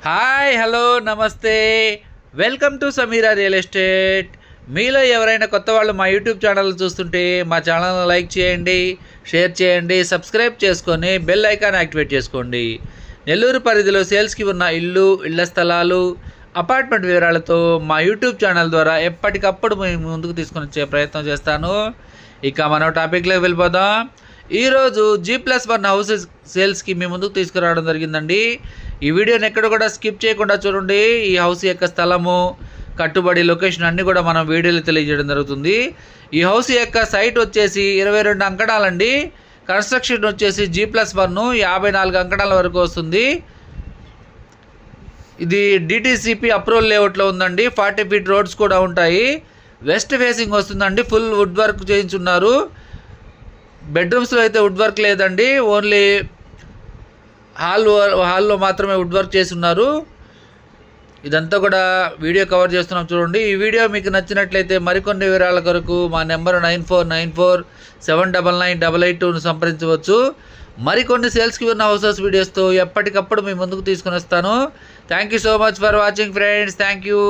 Hi hello నమస్తే welcome to Sameera real estate. మీలో ఎవరైనా కొత్త వాళ్ళు మా యూట్యూబ్ ఛానల్ చూస్తుంటే మా ఛానల్ని లైక్ చేయండి, షేర్ చేయండి, సబ్స్క్రైబ్ చేసుకొని బెల్ ఐకాన్ యాక్టివేట్ చేసుకోండి. నెల్లూరు పరిధిలో సేల్స్కి ఉన్న ఇళ్ల స్థలాలు, అపార్ట్మెంట్ వివరాలతో మా యూట్యూబ్ ఛానల్ ద్వారా ఎప్పటికప్పుడు మేము ముందుకు తీసుకొని వచ్చే ప్రయత్నం చేస్తాను. ఇక మనం టాపిక్లోకి వెళ్ళిపోదాం. ఈరోజు G+1 హౌసెస్ సేల్స్కి మీ ముందుకు తీసుకురావడం జరిగిందండి. ఈ వీడియోని ఎక్కడ కూడా స్కిప్ చేయకుండా చూడండి. ఈ హౌస్ యొక్క స్థలము, కట్టుబడి, లొకేషన్ అన్నీ కూడా మనం వీడియోలో తెలియజేయడం జరుగుతుంది. ఈ హౌస్ యొక్క సైట్ వచ్చేసి 22 అంకణాలండి. కన్స్ట్రక్షన్ వచ్చేసి G+1 54 అంకణాల వరకు వస్తుంది. ఇది DTCP అప్రూవల్ లేఅవుట్లో ఉందండి. 40 ఫీట్ రోడ్స్ కూడా ఉంటాయి. వెస్ట్ ఫేసింగ్ వస్తుందండి. ఫుల్ వుడ్ వర్క్ చేయించున్నారు. బెడ్రూమ్స్లో అయితే వుడ్ వర్క్ లేదండి, ఓన్లీ హాల్లో మాత్రమే వుడ్ వర్క్ చేసి ఉన్నారు. ఇదంతా కూడా వీడియో కవర్ చేస్తున్నాం చూడండి. ఈ వీడియో మీకు నచ్చినట్లయితే మరికొన్ని వివరాల కొరకు మా నెంబర్ 9494799882 సంప్రదించవచ్చు. మరికొన్ని సేల్స్కి ఉన్న హౌసెస్ వీడియోస్తో ఎప్పటికప్పుడు మీ ముందుకు తీసుకుని వస్తాను. Thank you so much for watching friends. Thank you.